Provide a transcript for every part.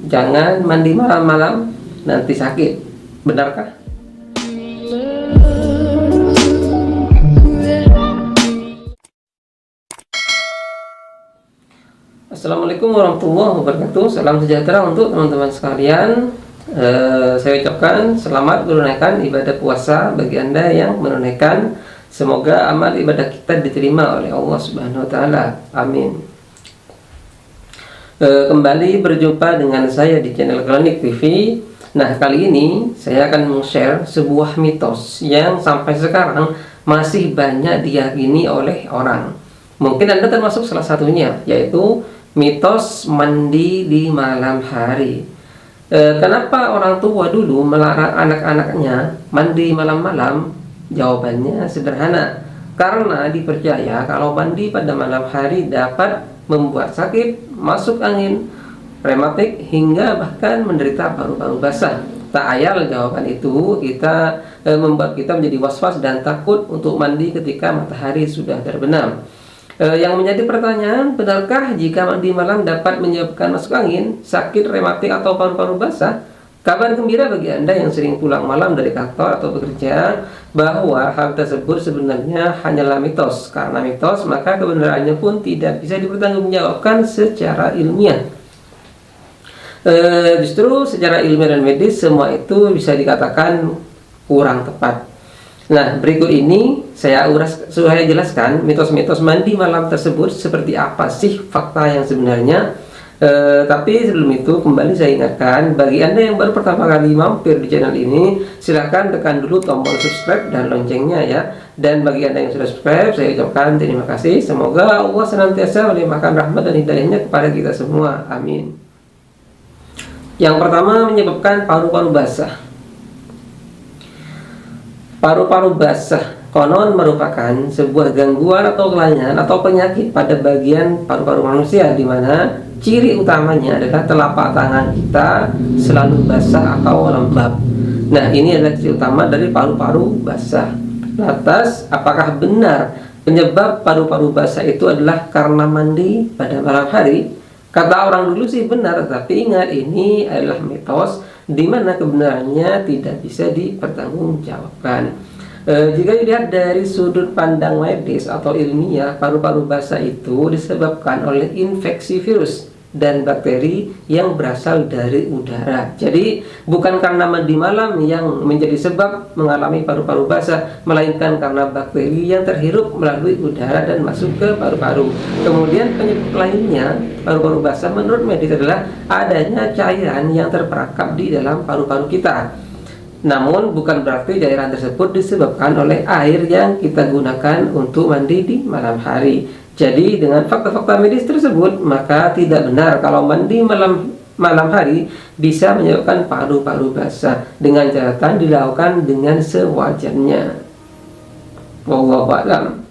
jangan mandi malam-malam, nanti sakit. Benarkah? Assalamualaikum warahmatullahi wabarakatuh. Salam sejahtera untuk teman-teman sekalian. Saya ucapkan selamat menunaikan ibadah puasa bagi Anda yang menunaikan. Semoga amal ibadah kita diterima oleh Allah Subhanahu wa taala. Amin. Kembali berjumpa dengan saya di channel Klinik TV. Nah, kali ini saya akan men-share sebuah mitos yang sampai sekarang masih banyak diyakini oleh orang. Mungkin Anda termasuk salah satunya, yaitu mitos mandi di malam hari. Kenapa orang tua dulu melarang anak-anaknya mandi malam-malam? Jawabannya sederhana, karena dipercaya kalau mandi pada malam hari dapat membuat sakit, masuk angin, rematik, hingga bahkan menderita paru-paru basah. Tak ayal jawaban itu membuat kita menjadi was-was dan takut untuk mandi ketika matahari sudah terbenam. Yang menjadi pertanyaan, benarkah jika mandi malam dapat menyebabkan masuk angin, sakit, rematik, atau paru-paru basah? Kabar gembira bagi Anda yang sering pulang malam dari kantor atau bekerja, bahwa hal tersebut sebenarnya hanyalah mitos. Karena mitos, maka kebenarannya pun tidak bisa dipertanggungjawabkan secara ilmiah. Justru secara ilmiah dan medis, semua itu bisa dikatakan kurang tepat. Nah, berikut ini saya jelaskan mitos-mitos mandi malam tersebut seperti apa sih fakta yang sebenarnya. Tapi sebelum itu, kembali saya ingatkan, bagi Anda yang baru pertama kali mampir di channel ini, silahkan tekan dulu tombol subscribe dan loncengnya ya. Dan bagi Anda yang sudah subscribe, saya ucapkan terima kasih. Semoga Allah senantiasa melimpahkan rahmat dan hidayahnya kepada kita semua. Amin. Yang pertama, menyebabkan paru-paru basah. Paru-paru basah konon merupakan sebuah gangguan atau kelainan atau penyakit pada bagian paru-paru manusia, di mana ciri utamanya adalah telapak tangan kita selalu basah atau lembab. Nah, ini adalah ciri utama dari paru-paru basah. Lantas, apakah benar penyebab paru-paru basah itu adalah karena mandi pada malam hari? Kata orang dulu sih benar, tapi ingat, ini adalah mitos di mana kebenarannya tidak bisa dipertanggungjawabkan. Jika dilihat dari sudut pandang medis atau ilmiah, paru-paru basah itu disebabkan oleh infeksi virus dan bakteri yang berasal dari udara. Jadi bukan karena mandi malam yang menjadi sebab mengalami paru-paru basah, melainkan karena bakteri yang terhirup melalui udara dan masuk ke paru-paru. Kemudian penyebab lainnya paru-paru basah menurut medis adalah adanya cairan yang terperangkap di dalam paru-paru kita. Namun bukan berarti cairan tersebut disebabkan oleh air yang kita gunakan untuk mandi di malam hari. Jadi dengan fakta-fakta medis tersebut, maka tidak benar kalau mandi malam hari bisa menyebabkan paru-paru basah, dengan catatan dilakukan dengan sewajarnya. Wallahu a'lam.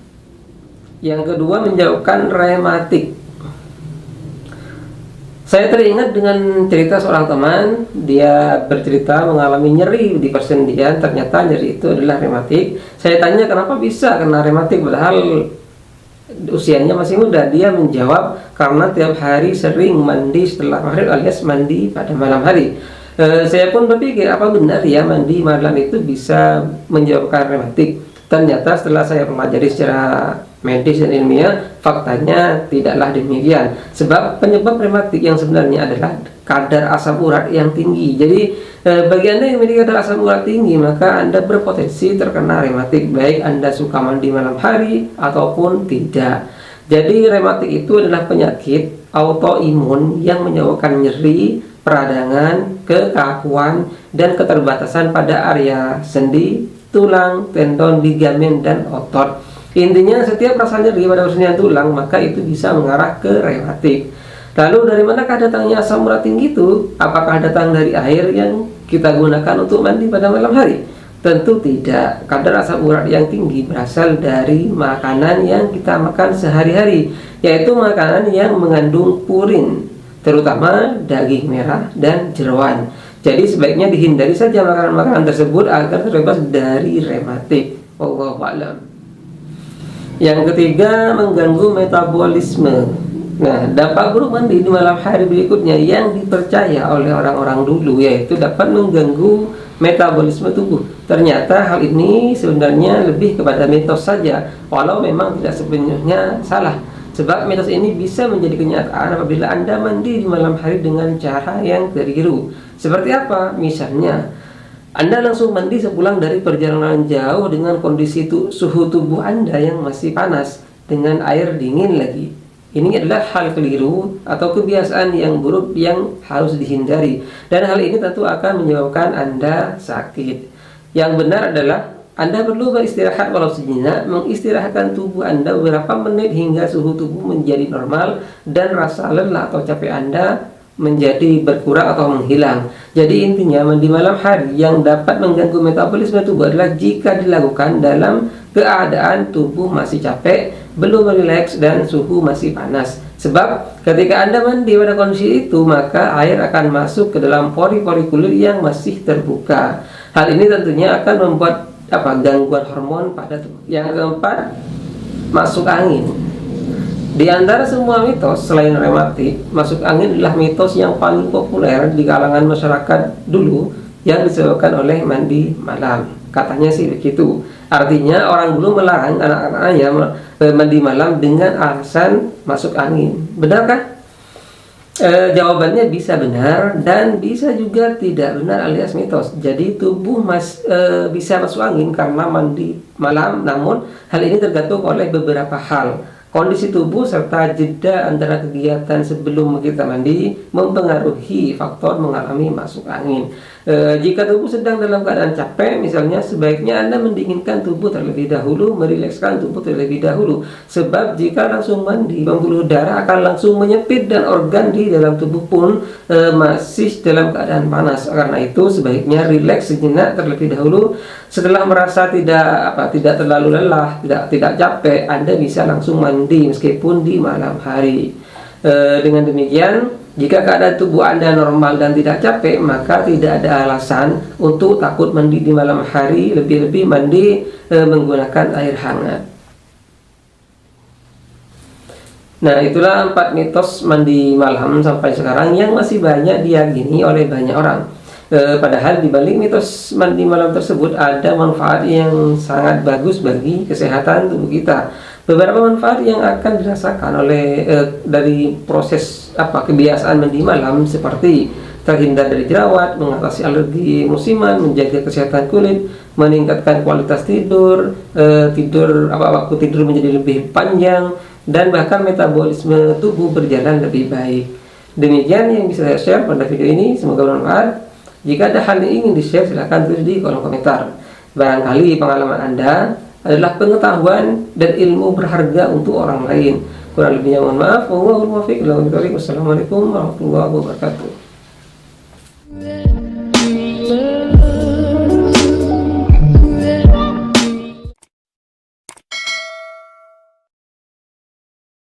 Yang kedua, menyebabkan rematik. Saya teringat dengan cerita seorang teman. Dia bercerita mengalami nyeri di persendian. Ternyata nyeri itu adalah rematik. Saya tanya kenapa bisa kena rematik padahal usianya masih muda. Dia menjawab karena tiap hari sering mandi setelah maghrib alias mandi pada malam hari. Saya pun berpikir, apa benar ya mandi malam itu bisa menyebabkan rematik? Ternyata setelah saya pelajari secara medis dan ilmiah, faktanya tidaklah demikian. Sebab penyebab rematik yang sebenarnya adalah kadar asam urat yang tinggi. Jadi bagi Anda yang memiliki kadar asam urat tinggi, maka Anda berpotensi terkena rematik, baik Anda suka mandi malam hari ataupun tidak. Jadi rematik itu adalah penyakit autoimun yang menyebabkan nyeri, peradangan, kekakuan, dan keterbatasan pada area sendi, tulang, tendon, ligamen, dan otot. Intinya setiap rasa nyeri pada persendian tulang, maka itu bisa mengarah ke rematik. Lalu dari manakah datangnya asam urat tinggi itu? Apakah datang dari air yang kita gunakan untuk mandi pada malam hari? Tentu tidak. Kadar asam urat yang tinggi berasal dari makanan yang kita makan sehari-hari, yaitu makanan yang mengandung purin, terutama daging merah dan jeroan. Jadi sebaiknya dihindari saja makanan-makanan tersebut agar terbebas dari rematik. Wallahu a'lam. Yang ketiga, mengganggu metabolisme. Nah, dampak buruk mandi di malam hari berikutnya yang dipercaya oleh orang-orang dulu yaitu dapat mengganggu metabolisme tubuh. Ternyata hal ini sebenarnya lebih kepada mitos saja, walau memang tidak sepenuhnya salah. Sebab mitos ini bisa menjadi kenyataan apabila Anda mandi di malam hari dengan cara yang keliru. Seperti apa? Misalnya, Anda langsung mandi sepulang dari perjalanan jauh dengan kondisi suhu tubuh Anda yang masih panas dengan air dingin lagi. Ini adalah hal keliru atau kebiasaan yang buruk yang harus dihindari, dan hal ini tentu akan menyebabkan Anda sakit. Yang benar adalah Anda perlu beristirahat walau sejenak, mengistirahatkan tubuh Anda beberapa menit hingga suhu tubuh menjadi normal dan rasa lelah atau capek Anda menjadi berkurang atau menghilang. Jadi intinya mandi malam hari yang dapat mengganggu metabolisme tubuh adalah jika dilakukan dalam keadaan tubuh masih capek, belum rileks, dan suhu masih panas. Sebab ketika Anda mandi pada kondisi itu, maka air akan masuk ke dalam pori-pori kulit yang masih terbuka. Hal ini tentunya akan membuat gangguan hormon pada tubuh. Yang keempat, masuk angin. Di antara semua mitos selain rematik, masuk angin adalah mitos yang paling populer di kalangan masyarakat dulu yang disebabkan oleh mandi malam. Katanya sih begitu. Artinya orang dulu melarang anak-anaknya mandi malam dengan alasan masuk angin. Benarkah? Jawabannya bisa benar dan bisa juga tidak benar alias mitos. Jadi tubuh bisa masuk angin karena mandi malam, namun hal ini tergantung oleh beberapa hal. Kondisi tubuh serta jeda antara kegiatan sebelum kita mandi mempengaruhi faktor mengalami masuk angin. Jika tubuh sedang dalam keadaan capek, misalnya, sebaiknya Anda mendinginkan tubuh terlebih dahulu, merilekskan tubuh terlebih dahulu. Sebab jika langsung mandi, pembuluh darah akan langsung menyempit dan organ di dalam tubuh pun masih dalam keadaan panas. Karena itu sebaiknya rileks sejenak terlebih dahulu. Setelah merasa tidak terlalu lelah, tidak capek, Anda bisa langsung mandi meskipun di malam hari. Dengan demikian, jika keadaan tubuh Anda normal dan tidak capek, maka tidak ada alasan untuk takut mandi di malam hari, lebih-lebih mandi menggunakan air hangat. Nah, itulah 4 mitos mandi malam sampai sekarang yang masih banyak diyakini oleh banyak orang. Padahal di balik mitos mandi malam tersebut ada manfaat yang sangat bagus bagi kesehatan tubuh kita. Beberapa manfaat yang akan dirasakan oleh dari proses kebiasaan mandi malam seperti terhindar dari jerawat, mengatasi alergi musiman, menjaga kesehatan kulit, meningkatkan kualitas tidur, waktu tidur menjadi lebih panjang, dan bahkan metabolisme tubuh berjalan lebih baik. Demikian yang bisa saya share pada video ini, semoga bermanfaat. Jika ada hal yang ingin di-share, silahkan tulis di kolom komentar. Barangkali pengalaman Anda adalah pengetahuan dan ilmu berharga untuk orang lain. Kurang lebihnya mohon maaf. Wassalamualaikum warahmatullahi wabarakatuh.